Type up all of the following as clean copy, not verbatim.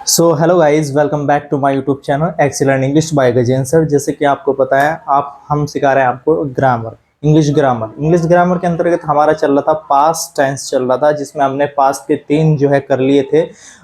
So hello guys, welcome back to my YouTube channel excellent English by Gajen sir. जैसे कि आपको पता है, हम सिखा रहे हैं आपको ग्रामर, इंग्लिश ग्रामर के अंतर्गत हमारा चल रहा था पास्ट टेंस चल रहा था, जिसमें हमने पास्ट के तीन जो है कर लिए थे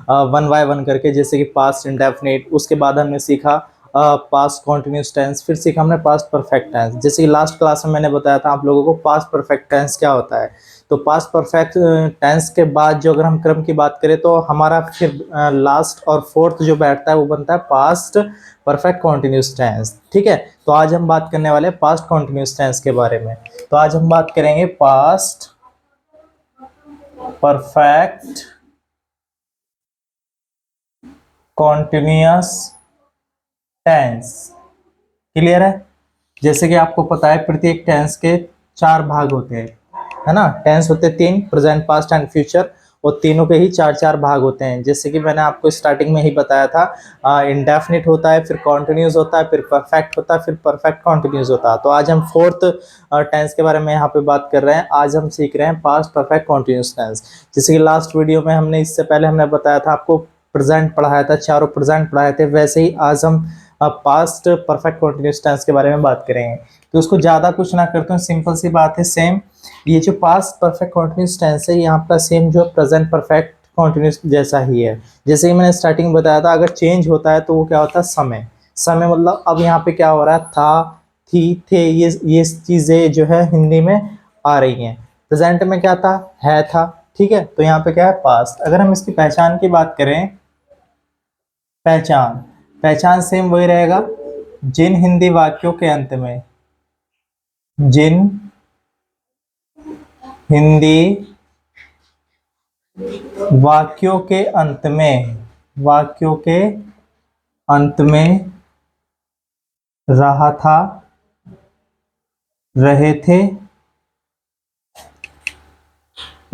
वन बाय वन करके। जैसे कि पास्ट इंडेफिनिट, उसके बाद हमने सीखा पास्ट कॉन्टिन्यूस टेंस, फिर सीखा हमने पास्ट परफेक्ट टेंस। जैसे कि लास्ट क्लास में मैंने बताया था आप लोगों को पास्ट परफेक्ट टेंस क्या होता है। तो पास्ट परफेक्ट टेंस के बाद जो अगर हम क्रम की बात करें तो हमारा फिर लास्ट और फोर्थ जो बैठता है वो बनता है पास्ट परफेक्ट कॉन्टिन्यूस टेंस। ठीक है, तो आज हम बात करने वाले हैं पास्ट कॉन्टिन्यूस टेंस के बारे में। तो आज हम बात करेंगे past perfect continuous tense. Clear है? जैसे कि आपको पता है प्रत्येक टेंस के चार भाग होते हैं, है ना। टेंस होते हैं तीन, प्रेजेंट, पास्ट एंड फ्यूचर, और तीनों के ही चार चार भाग होते हैं। जैसे कि मैंने आपको स्टार्टिंग में ही बताया था, इंडेफिनिट होता है, फिर कॉन्टिन्यूस होता है, फिर परफेक्ट होता है, फिर परफेक्ट कॉन्टिन्यूस होता है। तो आज हम फोर्थ टेंस के बारे में यहाँ पे बात कर रहे हैं। आज हम सीख रहे हैं पास्ट परफेक्ट कॉन्टिन्यूस टेंस। जैसे कि लास्ट वीडियो में हमने, इससे पहले हमने बताया था आपको प्रेजेंट पढ़ाया था, चारों प्रेजेंट पढ़ाए थे, वैसे ही आज हम पास्ट परफेक्ट कॉन्टिन्यूस टेंस के बारे में बात करेंगे। तो उसको ज़्यादा कुछ ना करते हैं, सिंपल सी बात है। सेम ये जो पास्ट परफेक्ट कॉन्टिन्यूस टेंस है, यहाँ का सेम जो प्रेजेंट परफेक्ट कॉन्टिन्यूस जैसा ही है। जैसे कि मैंने स्टार्टिंग में बताया था, अगर चेंज होता है तो वो क्या होता है, समय। समय मतलब अब यहाँ पे क्या हो रहा है, था, थी, थे, ये चीज़ें जो है हिंदी में आ रही हैं। प्रेजेंट में क्या था, है, था। ठीक है, तो यहाँ पे क्या है, पास्ट। अगर हम इसकी पहचान की बात करें, पहचान पहचान सेम वही रहेगा। जिन हिंदी वाक्यों के अंत में, जिन हिंदी वाक्यों के अंत में, वाक्यों के अंत में रहा था, रहे थे,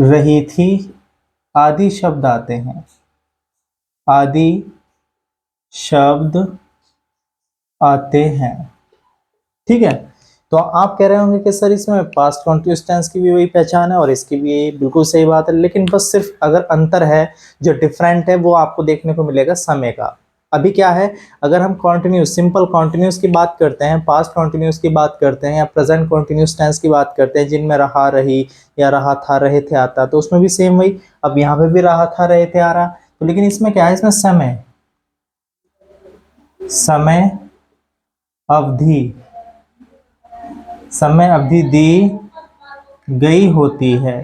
रही थी आदि शब्द आते हैं। आदि शब्द आते हैं। ठीक है, तो आप कह रहे होंगे कि सर इसमें पास्ट कॉन्टिन्यूस टेंस की भी वही पहचान है और इसकी भी यही, बिल्कुल सही बात है। लेकिन बस सिर्फ अगर अंतर है, जो डिफरेंट है, वो आपको देखने को मिलेगा समय का। अभी क्या है, अगर हम कॉन्टिन्यूस, सिंपल कॉन्टिन्यूस की बात करते हैं, पास्ट कॉन्टिन्यूस की बात करते हैं, या प्रेजेंट कॉन्टिन्यूस टेंस की बात करते हैं, जिनमें रहा, रही, या रहा था, रहे थे आता, तो उसमें भी सेम वही। अब यहाँ पे भी रहा था, रहे थे आ रहा, तो लेकिन इसमें क्या है, इसमें समय, समय अवधि, समय अवधि दी गई होती है।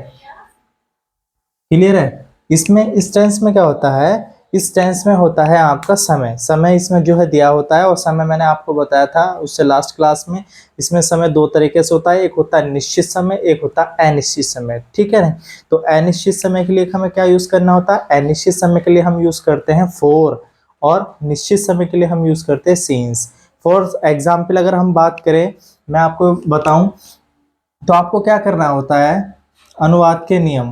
क्लियर है? इसमें, इस टेंस में क्या होता है, इस टेंस में होता है आपका समय। समय इसमें जो है दिया होता है, और समय मैंने आपको बताया था उससे लास्ट क्लास में, इसमें समय दो तरीके से होता है। एक होता है निश्चित समय, एक होता है अनिश्चित समय। ठीक है ना? तो अनिश्चित समय के लिए हमें क्या यूज करना होता है, अनिश्चित समय के लिए हम यूज करते हैं फॉर, और निश्चित समय के लिए हम यूज करते हैं सिंस। फॉर एग्जाम्पल अगर हम बात करें, मैं आपको बताऊं, तो आपको क्या करना होता है, अनुवाद के नियम,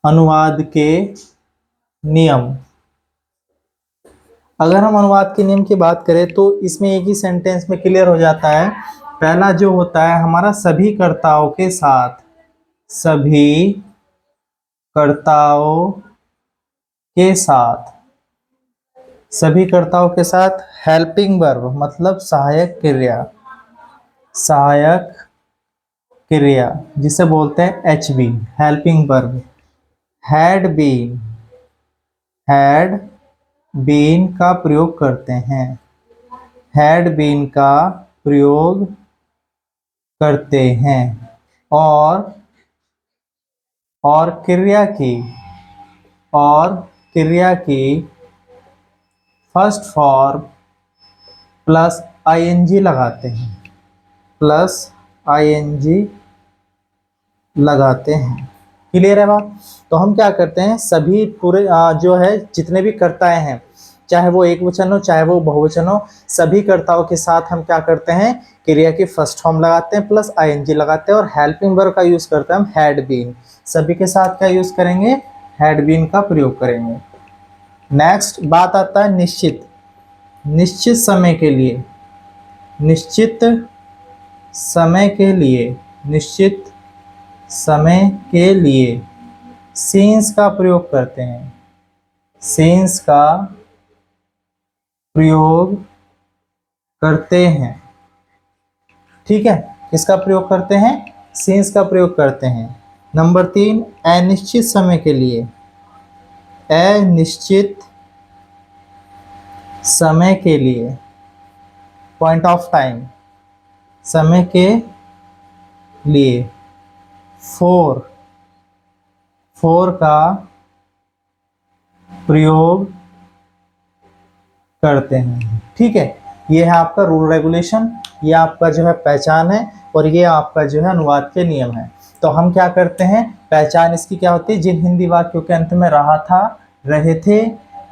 अनुवाद के नियम। अगर हम अनुवाद के नियम की बात करें तो इसमें एक ही सेंटेंस में क्लियर हो जाता है। पहला जो होता है हमारा, सभी कर्ताओं के साथ, सभी कर्ताओं के साथ, सभी कर्ताओं के साथ हेल्पिंग वर्ब मतलब सहायक क्रिया, सहायक क्रिया जिसे बोलते हैं H V, helping verb. Had been, had been का प्रयोग करते हैं, हैड बीन का प्रयोग करते हैं। और और क्रिया की, और क्रिया की फर्स्ट फॉर्म प्लस आईएनजी लगाते हैं, प्लस आईएनजी लगाते हैं। क्लियर है बात? तो हम क्या करते हैं, सभी पूरे जो है जितने भी कर्ताएं हैं, चाहे वो एक वचन हो चाहे वो बहुवचन हो, सभी कर्ताओं के साथ हम क्या करते हैं, क्रिया की फर्स्ट फॉर्म लगाते हैं, प्लस आईएनजी लगाते हैं, और हेल्पिंग वर्ब का यूज करते हैं हम हैड बीन। सभी के साथ क्या यूज करेंगे, हैड बीन का प्रयोग करेंगे। नेक्स्ट बात आता है निश्चित, निश्चित समय के लिए, निश्चित समय के लिए, निश्चित समय के लिए सिंस का प्रयोग करते हैं, सिंस का प्रयोग करते हैं। ठीक है, किसका प्रयोग करते हैं? सिंस का प्रयोग करते हैं। नंबर 3, अनिश्चित समय के लिए, अनिश्चित समय के लिए, पॉइंट ऑफ टाइम, समय के लिए, फोर का प्रयोग करते हैं। ठीक है, ये है आपका रूल रेगुलेशन, ये आपका जो है पहचान है, और ये आपका जो है अनुवाद के नियम है। तो हम क्या करते हैं, पहचान इसकी क्या होती है? जिन हिंदी वाक्यों के अंत में रहा था, रहे थे,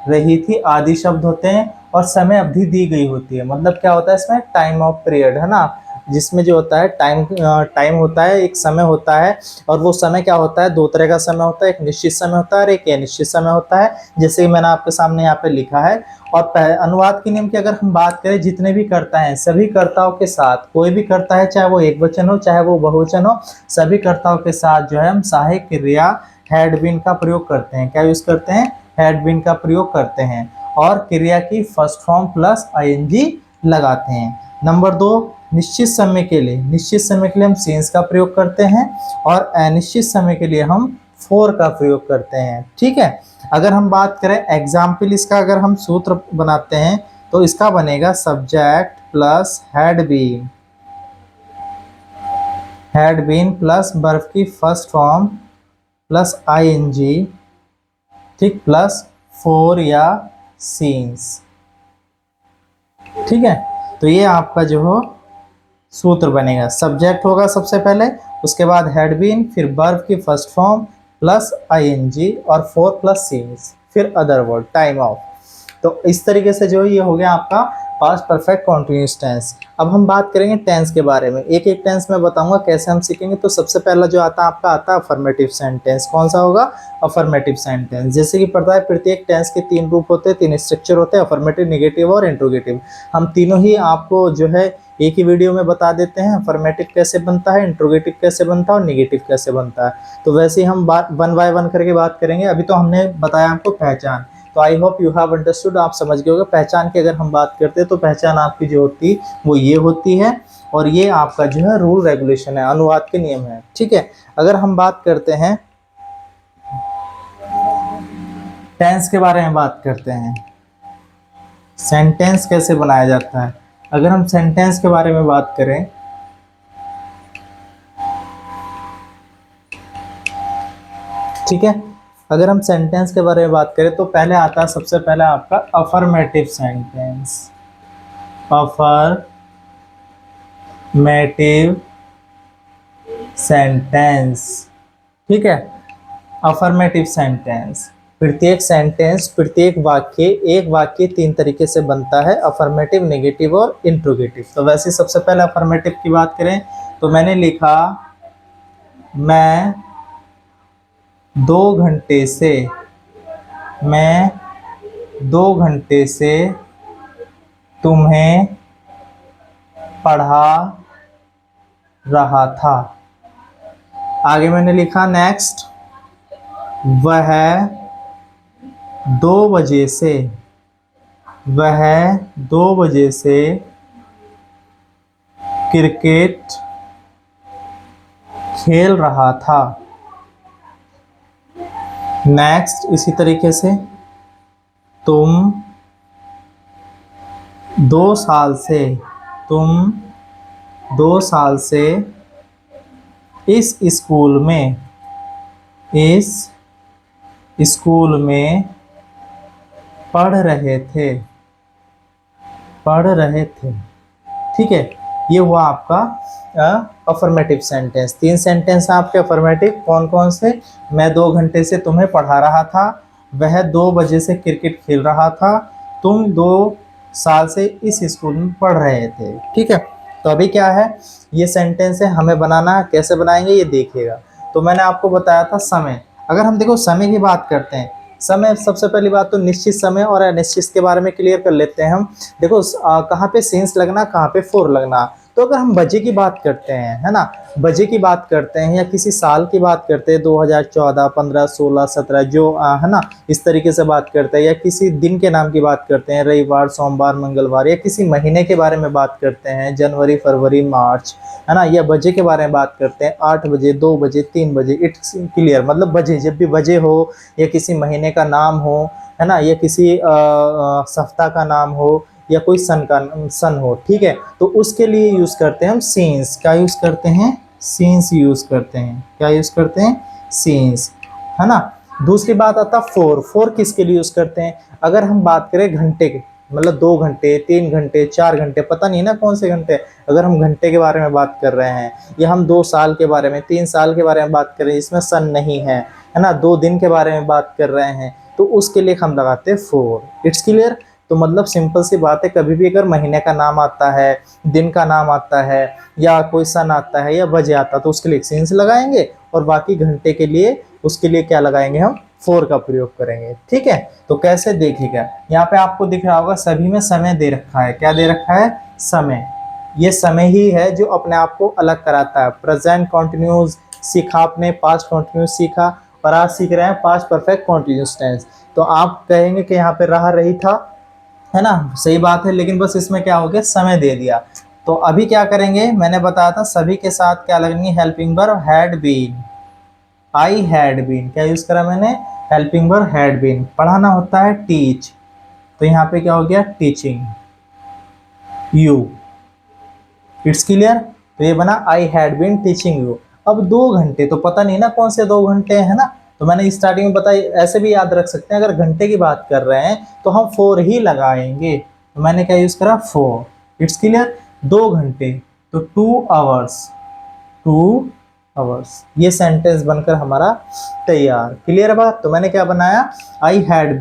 रही थी आदि शब्द होते हैं, और समय अवधि दी गई होती है। मतलब क्या होता है इसमें? टाइम ऑफ पीरियड, है ना, जिसमें जो होता है टाइम होता है, एक समय होता है, और वो समय क्या होता है? 2 तरह का समय होता है, एक निश्चित समय होता है और एक अनिश्चित समय होता है, जैसे कि मैंने आपके सामने यहाँ पे लिखा है। और अनुवाद के नियम की अगर हम बात करें, जितने भी कर्ता हैं सभी कर्ताओं के साथ, कोई भी कर्ता है चाहे वो एक वचन हो चाहे वो बहुवचन हो, सभी कर्ताओं के साथ जो है हम सहायक क्रिया हैड बीन का प्रयोग करते हैं। क्या यूज करते हैं? हैड बीन का प्रयोग करते हैं, और क्रिया की फर्स्ट फॉर्म प्लस आईएनजी लगाते हैं। नंबर 2, निश्चित समय के लिए, निश्चित समय के लिए हम सिंस का प्रयोग करते हैं, और अनिश्चित समय के लिए हम फोर का प्रयोग करते हैं। ठीक है, अगर हम बात करें एग्जाम्पल इसका, अगर हम सूत्र बनाते हैं तो इसका बनेगा subject plus had been plus verb की फर्स्ट फॉर्म प्लस आईएनजी, ठीक, प्लस फोर या सीन्स। ठीक है, तो ये आपका जो हो सूत्र बनेगा। सब्जेक्ट होगा सबसे पहले, उसके बाद हैड बीन, फिर वर्ब की फर्स्ट फॉर्म प्लस आईएनजी और 4 प्लस सीन्स, फिर अदर वर्ड, टाइम ऑफ। तो इस तरीके से जो ये हो गया आपका पास्ट परफेक्ट कॉन्टिन्यूअस टेंस। अब हम बात करेंगे टेंस के बारे में, एक एक टेंस में बताऊंगा कैसे हम सीखेंगे। तो सबसे पहला जो आता है आपका आता है अफर्मेटिव सेंटेंस। कौन सा होगा? Affirmative sentence. जैसे कि पता है प्रत्येक टेंस के 3 रूप होते हैं, 3 स्ट्रक्चर होते हैं, अफर्मेटिव, नेगेटिव और इंट्रोगेटिव। हम तीनों ही आपको जो है एक ही वीडियो में बता देते हैं, अफर्मेटिव कैसे बनता है, इंट्रोगेटिव कैसे बनता है और नेगेटिव कैसे बनता है। तो वैसे ही हम बात 1 बाय 1 करके बात करेंगे। अभी तो हमने बताया आपको पहचान, तो I hope you have understood, आप समझ गए होगे। पहचान की अगर हम बात करते हैं तो पहचान आपकी जो होती वो ये होती है, और ये आपका जो है रूल रेगुलेशन है, अनुवाद के नियम है। ठीक है, अगर हम बात करते हैं टेंस के बारे में, बात करते हैं सेंटेंस कैसे बनाया जाता है। अगर हम सेंटेंस के बारे में बात करें, ठीक है, अगर हम सेंटेंस के बारे में बात करें तो पहले आता है सबसे पहले आपका अफर्मेटिव सेंटेंस। अफर्मेटिव सेंटेंस, ठीक है, अफर्मेटिव सेंटेंस। प्रत्येक सेंटेंस, प्रत्येक वाक्य, एक वाक्य 3 तरीके से बनता है, अफर्मेटिव, नेगेटिव और इंट्रोगेटिव। तो वैसे सबसे पहले अफर्मेटिव की बात करें तो मैंने लिखा, मैं 2 घंटे से, मैं 2 घंटे से तुम्हें पढ़ा रहा था। आगे मैंने लिखा नेक्स्ट, वह 2 बजे से, वह 2 बजे से क्रिकेट खेल रहा था। नेक्स्ट इसी तरीके से, तुम 2 साल से, तुम 2 साल से इस स्कूल में, इस स्कूल में पढ़ रहे थे, पढ़ रहे थे। ठीक है, ये हुआ आपका अफर्मेटिव सेंटेंस। 3 सेंटेंस आपके अफर्मेटिव, कौन कौन से? मैं 2 घंटे से तुम्हें पढ़ा रहा था, वह 2 बजे से क्रिकेट खेल रहा था, तुम 2 साल से इस स्कूल में पढ़ रहे थे। ठीक है, तो अभी क्या है, ये सेंटेंस है, हमें बनाना, कैसे बनाएंगे ये देखिएगा। तो मैंने आपको बताया था समय। अगर हम देखो समय की बात करते हैं, समय, सबसे पहली बात तो निश्चित समय और अनिश्चित के बारे में क्लियर कर लेते हैं हम। देखो कहाँ पे सिंस लगना, कहाँ पे फोर लगना। तो अगर हम बजे की बात करते हैं, है ना, बजे की बात करते हैं या किसी साल की बात करते हैं, 2014, 15, 16, 17 जो है ना, इस तरीके से बात करते हैं, या किसी दिन के नाम की बात करते हैं, रविवार, सोमवार, मंगलवार, या किसी महीने के बारे में बात करते हैं, जनवरी, फरवरी, मार्च, है ना, या बजे के बारे में बात करते हैं, 8 बजे, 2 बजे, 3 बजे, इट्स क्लियर। मतलब बजे, जब भी बजे हो या किसी महीने का नाम हो, है ना, या किसी सप्ताह का नाम हो, या कोई सन हो, ठीक है, तो उसके लिए यूज करते हैं हम सीन्स। क्या यूज करते हैं? सीन्स यूज करते हैं। क्या यूज करते हैं? सीन्स, है ना। दूसरी बात आता फोर। फोर किसके लिए यूज करते हैं? अगर हम बात करें घंटे के, मतलब 2 घंटे, 3 घंटे, 4 घंटे, पता नहीं ना कौन से घंटे, अगर हम घंटे के बारे में बात कर रहे हैं, या हम 2 साल के बारे में, 3 साल के बारे में बात कर रहे हैं जिसमें सन नहीं है ना, 2 दिन के बारे में बात कर रहे हैं, तो उसके लिए हम लगाते हैं फोर। It's clear. तो मतलब सिंपल सी बात है, कभी भी अगर महीने का नाम आता है, दिन का नाम आता है, या कोई सन आता है, या बजे आता है, तो उसके लिए सीन्स लगाएंगे, और बाकी घंटे के लिए उसके लिए क्या लगाएंगे? हम फोर का प्रयोग करेंगे। ठीक है, तो कैसे देखिएगा, यहाँ पे आपको दिख रहा होगा सभी में समय दे रखा है। क्या दे रखा है? समय। ये समय ही है जो अपने आप को अलग कराता है। प्रेजेंट कॉन्टिन्यूस सीखा आपने, पास्ट कॉन्टिन्यूस सीखा, और आज सीख रहे हैं पास्ट परफेक्ट कॉन्टिन्यूस टेंस। तो आप कहेंगे कि यहाँ पे रहा, रही, था, है ना, सही बात है, लेकिन बस इसमें क्या हो गया? समय दे दिया। तो अभी क्या करेंगे? मैंने बताया था सभी के साथ क्या लगेंगे? Helping verb had been. I had been, क्या यूज करा मैंने? Helping verb had been. पढ़ाना होता है टीच, तो यहाँ पे क्या हो गया? Teaching you. It's clear. तो ये बना I had been teaching you. अब 2 घंटे, तो पता नहीं ना कौन से 2 घंटे है ना, तो मैंने स्टार्टिंग में बताई, ऐसे भी याद रख सकते हैं, अगर घंटे की बात कर रहे हैं तो हम 4 ही लगाएंगे। तो मैंने क्या यूज करा? 4। It's clear. 2 घंटे, तो 2 आवर्स। 2 आवर्स, ये सेंटेंस बनकर हमारा तैयार। क्लियर बात। तो मैंने क्या बनाया? I had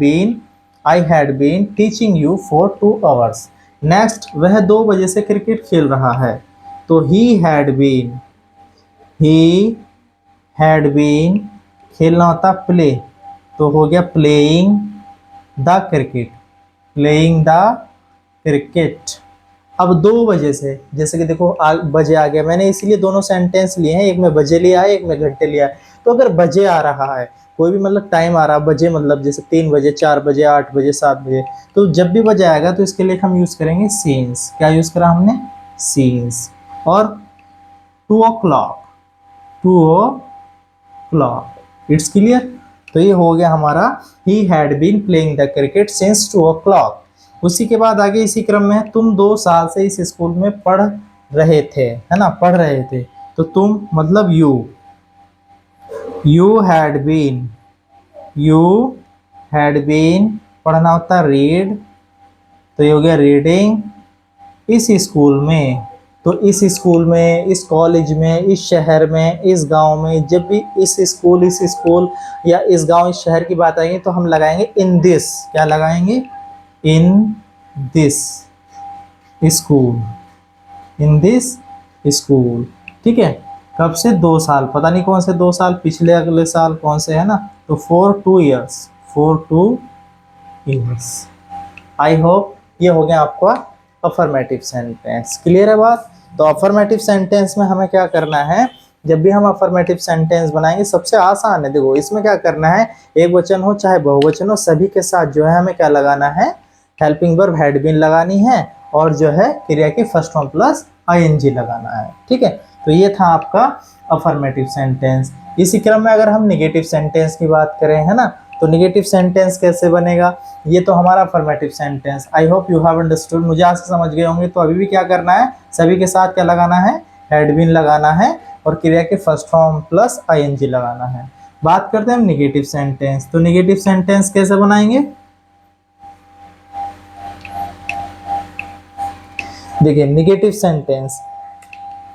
been teaching you for 2 hours. Next, वह 2 बजे से क्रिकेट खेल रहा है, तो ही हैड बीन, खेलना होता प्ले, तो हो गया playing the cricket. Playing the cricket. अब 2 बजे से, जैसे कि देखो बजे आ गया, मैंने इसीलिए दोनों सेंटेंस लिए हैं, एक में बजे लिया है, एक में घंटे लिया है। तो अगर बजे आ रहा है, कोई भी मतलब टाइम आ रहा है, बजे मतलब जैसे 3 बजे, 4 बजे, 8 बजे, 7 बजे, तो जब भी बजे आएगा तो इसके लिए हम यूज करेंगे सीन्स। क्या यूज करा हमने? सीन्स। और 2 o'clock, 2 o'clock। It's clear. तो ये हो गया हमारा ही had been playing the cricket since 2 o'clock। उसी के बाद आगे इसी क्रम में, तुम 2 साल से इस स्कूल में पढ़ रहे थे, है ना, पढ़ रहे थे, तो तुम मतलब यू हैड बीन, पढ़ना होता रीड, तो ये हो गया रीडिंग, इस स्कूल में। तो इस स्कूल में, इस कॉलेज में, इस शहर में, इस गांव में, जब भी इस स्कूल या इस गांव, इस शहर की बात आएगी तो हम लगाएंगे इन दिस। क्या लगाएंगे? In this school. In this school. ठीक है। कब से? 2 साल, पता नहीं कौन से 2 साल, पिछले अगले साल कौन से, है ना, तो for 2 years. For 2 years. I hope ये हो गया आपका अफर्मेटिव सेंटेंस। क्लियर है बात। तो अफर्मेटिव सेंटेंस में हमें क्या करना है? जब भी हम अफर्मेटिव सेंटेंस बनाएंगे, सबसे आसान है, देखो इसमें क्या करना है, एक वचन हो चाहे बहुवचन हो, सभी के साथ जो है हमें क्या लगाना है? हेल्पिंग वर्ब हैड बीन लगानी है, और जो है क्रिया के फर्स्ट फॉर्म प्लस आईएनजी लगाना है। ठीक है। तो ये था आपका अफर्मेटिव सेंटेंस। इसी क्रम में अगर हम नेगेटिव सेंटेंस की बात करें, है ना, तो नेगेटिव सेंटेंस कैसे बनेगा? ये तो हमारा affirmative sentence. I hope you have understood, मुझे आज से समझ गए होंगे। तो अभी भी क्या करना है? सभी के साथ क्या लगाना है? हैड बीन लगाना है, और क्रिया के फर्स्ट फॉर्म प्लस आईएनजी लगाना है। बात करते हैं हम नेगेटिव सेंटेंस। तो नेगेटिव सेंटेंस कैसे बनाएंगे? देखिए नेगेटिव सेंटेंस,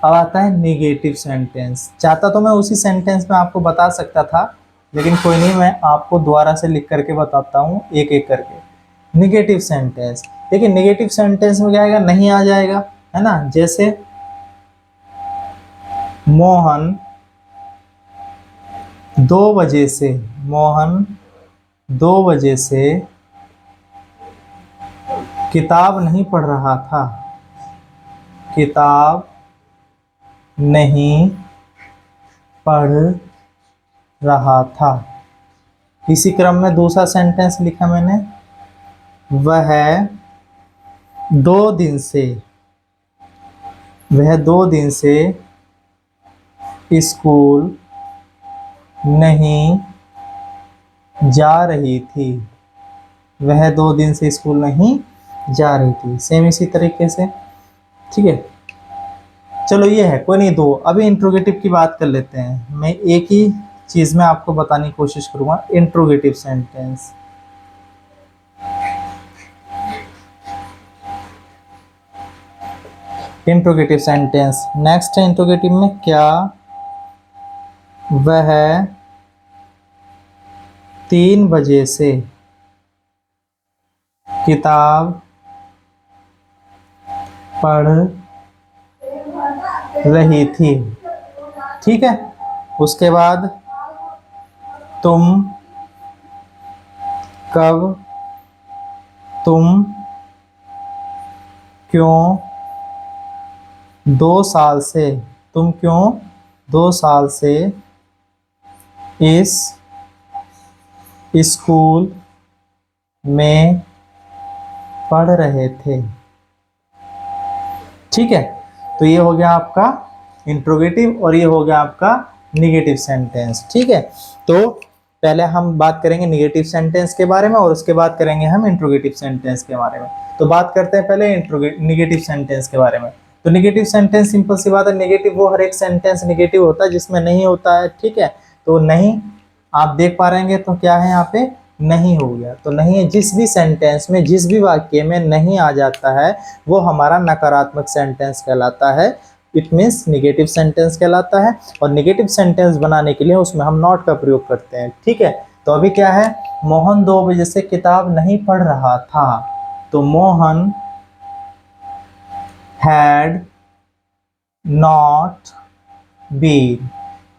अब आता है नेगेटिव सेंटेंस। चाहता तो मैं उसी सेंटेंस में आपको बता सकता था, लेकिन कोई नहीं, मैं आपको दोबारा से लिख करके बताता हूँ एक एक करके। नेगेटिव सेंटेंस, देखिए नेगेटिव सेंटेंस में क्या आएगा? नहीं आ जाएगा, है ना। जैसे मोहन 2 बजे से, मोहन 2 बजे से किताब नहीं पढ़ रहा था, किताब नहीं पढ़ रहा था। इसी क्रम में दूसरा सेंटेंस लिखा मैंने, वह 2 दिन से, वह 2 दिन से स्कूल नहीं जा रही थी। वह 2 दिन से स्कूल नहीं जा रही थी। सेम इसी तरीके से, ठीक है। चलो ये है, कोई नहीं दो। अभी इंट्रोगेटिव की बात कर लेते हैं। मैं एक ही चीज में आपको बताने की कोशिश करूंगा, interrogative sentence. Interrogative sentence next है। इंट्रोगेटिव में क्या वह 3 बजे से किताब पढ़ रही थी। ठीक है। उसके बाद तुम कब, तुम क्यों 2 साल से, तुम क्यों 2 साल से इस स्कूल में पढ़ रहे थे। ठीक है। तो ये हो गया आपका इंट्रोगेटिव और ये हो गया आपका निगेटिव सेंटेंस। ठीक है। तो पहले हम बात करेंगे निगेटिव सेंटेंस के बारे में और उसके बाद करेंगे हम इंट्रोगेटिव सेंटेंस के बारे में। तो बात करते हैं पहले निगेटिव सेंटेंस के बारे में। तो निगेटिव सेंटेंस सिंपल सी बात है, निगेटिव वो हर एक सेंटेंस निगेटिव होता है जिसमें नहीं होता है। ठीक है। तो नहीं आप देख पा रहे हैं, तो क्या है यहाँ पे, नहीं हो गया। तो नहीं है, जिस भी सेंटेंस में, जिस भी वाक्य में नहीं आ जाता है वो हमारा नकारात्मक सेंटेंस कहलाता है। इट मीन्स निगेटिव सेंटेंस कहलाता है। और निगेटिव सेंटेंस बनाने के लिए उसमें हम नॉट का प्रयोग करते हैं। ठीक है। तो अभी क्या है, मोहन 2 बजे से किताब नहीं पढ़ रहा था। तो मोहन हैड नॉट बीन।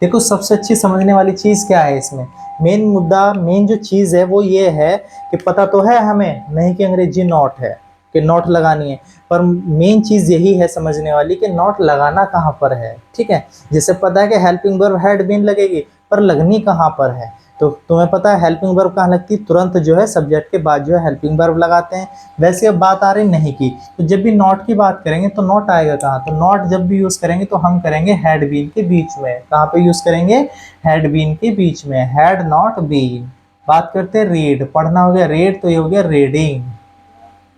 देखो सबसे अच्छी समझने वाली चीज क्या है इसमें, मेन मुद्दा, मेन जो चीज है वो ये है कि पता तो है हमें नहीं कि अंग्रेजी नॉट है, कि नॉट लगानी है, पर मेन चीज यही है समझने वाली कि नॉट लगाना कहाँ पर है। ठीक है। जैसे पता है कि हेल्पिंग वर्ब हैड बीन लगेगी, पर लगनी कहाँ पर है। तो तुम्हें पता है हेल्पिंग वर्ब कहाँ लगती है, तुरंत जो है सब्जेक्ट के बाद जो है हेल्पिंग वर्ब लगाते हैं। वैसे अब बात आ रही नहीं की, तो जब भी नॉट की बात करेंगे तो नॉट आएगा कहाँ, तो नॉट जब भी यूज करेंगे तो हम करेंगे हैड बीन के बीच में। कहाँ पे यूज करेंगे, हैड बीन के बीच में, हैड नॉट बीन। बात करते हैं रीड, पढ़ना हो गया रेड, तो ये हो गया रीडिंग।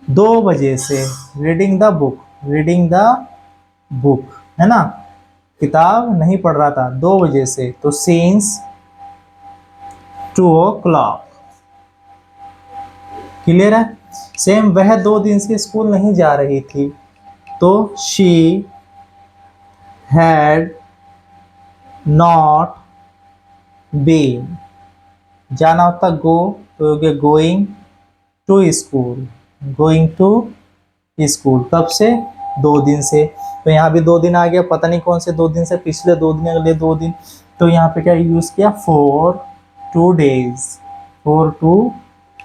2 बजे से, reading the book, reading the book, है ना। किताब नहीं पढ़ रहा था 2 बजे से, तो सिंस 2 o'clock। क्लियर है। सेम वह 2 दिन से स्कूल नहीं जा रही थी, तो शी हैड नॉट बीन। जाना होता गो, तो हो गया going to school, going to school. कब से, 2 दिन से। तो यहाँ भी 2 दिन आ गया, पता नहीं कौन से 2 दिन से, पिछले 2 दिन, अगले 2 दिन। तो यहाँ पे क्या यूज किया, फॉर 2 days, फॉर 2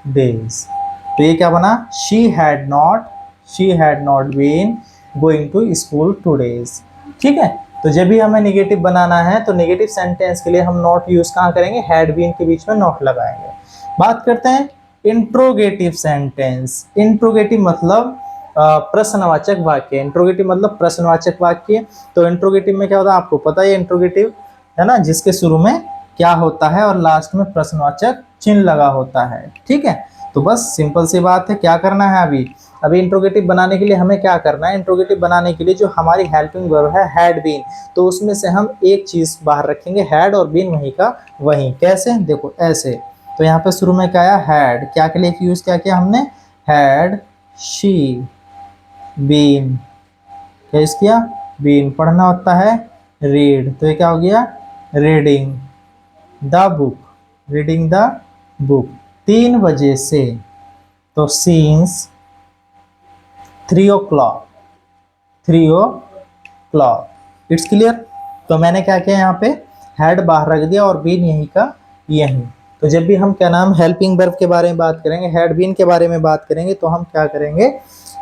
days। तो ये क्या बना, she had not been going to school 2 days। ठीक है। तो जब भी हमें नेगेटिव बनाना है तो नेगेटिव सेंटेंस के लिए हम नॉट यूज कहाँ करेंगे, हैड बीन के बीच में नॉट लगाएंगे। बात करते हैं इंट्रोगेटिव सेंटेंस। इंट्रोगेटिव मतलब प्रश्नवाचक वाक्य। इंट्रोगेटिव मतलब प्रश्नवाचक वाक्य। तो इंट्रोगेटिव में क्या होता है, आपको पता है इंट्रोगेटिव है ना, जिसके शुरू में क्या होता है और लास्ट में प्रश्नवाचक चिन्ह लगा होता है। ठीक है। तो बस सिंपल सी बात है, क्या करना है अभी इंट्रोगेटिव बनाने के लिए हमें क्या करना है, इंट्रोगेटिव बनाने के लिए जो हमारी हेल्पिंग वर्ब है हैड बीन, तो उसमें से हम एक चीज बाहर रखेंगे, हैड और बीन वहीं का वहीं। कैसे, देखो ऐसे। तो यहाँ पे शुरू में क्या आया, हैड, क्या के लिए यूज क्या किया हमने, हैड शी बीन, क्या यूज किया, बीन। पढ़ना होता है रीड, तो ये क्या हो गया, reading the book, reading the book. 3 बजे से, तो since 3 o'clock, 3 o'clock। It's clear. तो मैंने क्या किया, यहाँ पे हैड बाहर रख दिया और बीन यहीं का यहीं। तो जब भी हम क्या नाम हेल्पिंग वर्ब के बारे में बात करेंगे, हैड बीन के बारे में बात करेंगे, तो हम क्या करेंगे,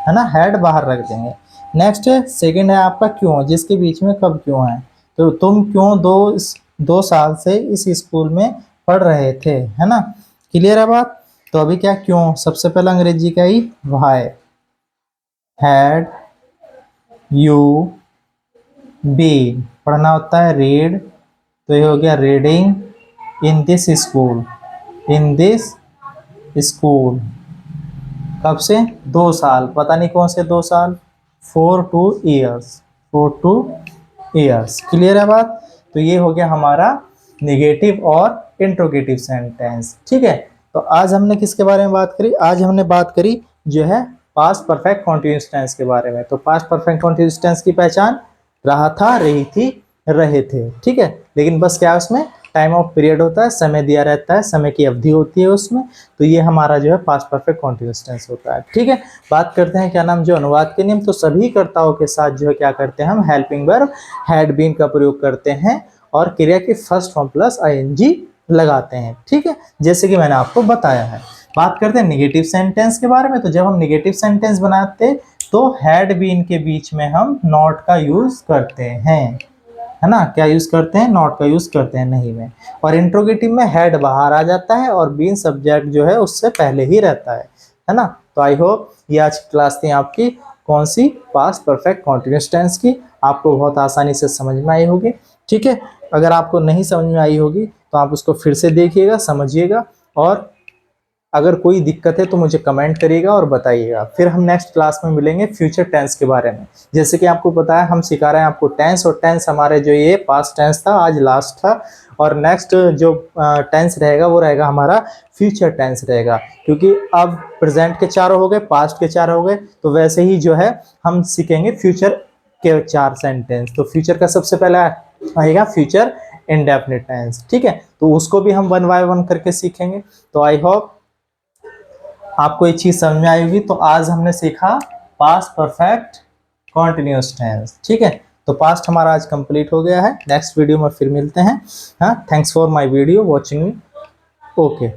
है ना, हैड बाहर रख देंगे। नेक्स्ट सेकंड है आपका क्यों, जिसके बीच में कब क्यों है। तो तुम क्यों 2 साल से इस स्कूल में पढ़ रहे थे, है ना। क्लियर है बात। तो अभी क्या क्यों, सबसे पहले अंग्रेजी का ही वाई, हैड यू बीन, पढ़ना होता है रीड, तो ये हो गया reading in this school, in this school. कब से, 2 साल, पता नहीं कौन से 2 साल, 4 to 2 years, 4 to 2 years। Clear है बात। तो ये हो गया हमारा निगेटिव और इंट्रोगेटिव सेंटेंस। ठीक है। तो आज हमने किसके बारे में बात करी, आज हमने बात करी जो है पास्ट परफेक्ट कॉन्टिन्यूअस टेंस के बारे में। तो पास्ट परफेक्ट कॉन्टिन्यूअस टेंस की पहचान रहा था, रही थी, रहे थे। ठीक है। लेकिन बस क्या उसमें टाइम ऑफ पीरियड होता है, समय दिया रहता है, समय की अवधि होती है उसमें। तो ये हमारा जो है पास्ट परफेक्ट कॉन्टिन्यूअस टेंस होता है। ठीक है। बात करते हैं क्या नाम, जो अनुवाद के नियम। तो सभी कर्ताओं के साथ जो है क्या करते हैं हम, हेल्पिंग वर्ब हैड बीन का प्रयोग करते हैं और क्रिया के फर्स्ट फॉर्म प्लस आईएनजी लगाते हैं। ठीक है, जैसे कि मैंने आपको बताया है। बात करते हैं निगेटिव सेंटेंस के बारे में। तो जब हम निगेटिव सेंटेंस बनाते तो हैड बीन के बीच में हम नॉट का यूज करते हैं, है ना। क्या यूज करते हैं, नॉट का यूज करते हैं, नहीं में। और इंट्रोगेटिव में हेड बाहर आ जाता है और बीन सब्जेक्ट जो है उससे पहले ही रहता है ना। तो आई होप ये आज की क्लास थी आपकी कौन सी, पास्ट परफेक्ट कॉन्टिन्यूअस टेंस की, आपको बहुत आसानी से समझ में आई होगी। ठीक है। अगर आपको नहीं समझ में आई होगी तो आप उसको फिर से देखिएगा, समझिएगा, और अगर कोई दिक्कत है तो मुझे कमेंट करिएगा और बताइएगा। फिर हम नेक्स्ट क्लास में मिलेंगे फ्यूचर टेंस के बारे में। जैसे कि आपको पता है हम सिखा रहे हैं आपको टेंस, और टेंस हमारे जो ये पास्ट टेंस था आज लास्ट था, और नेक्स्ट जो टेंस रहेगा वो रहेगा हमारा फ्यूचर टेंस रहेगा। क्योंकि अब प्रेजेंट के 4 हो गए, पास्ट के 4 हो गए, तो वैसे ही जो है हम सीखेंगे फ्यूचर के 4 सेंटेंस। तो फ्यूचर का सबसे पहला आएगा फ्यूचर इंडेफिनिट टेंस। ठीक है। तो उसको भी हम 1 बाय 1 करके सीखेंगे। तो आई होप आपको ये चीज समझ में आई होगी। तो आज हमने सीखा पास्ट परफेक्ट कॉन्टिन्यूअस टेंस। ठीक है। तो पास्ट हमारा आज कंप्लीट हो गया है। नेक्स्ट वीडियो में फिर मिलते हैं। हाँ, thanks for my video watching me. Okay.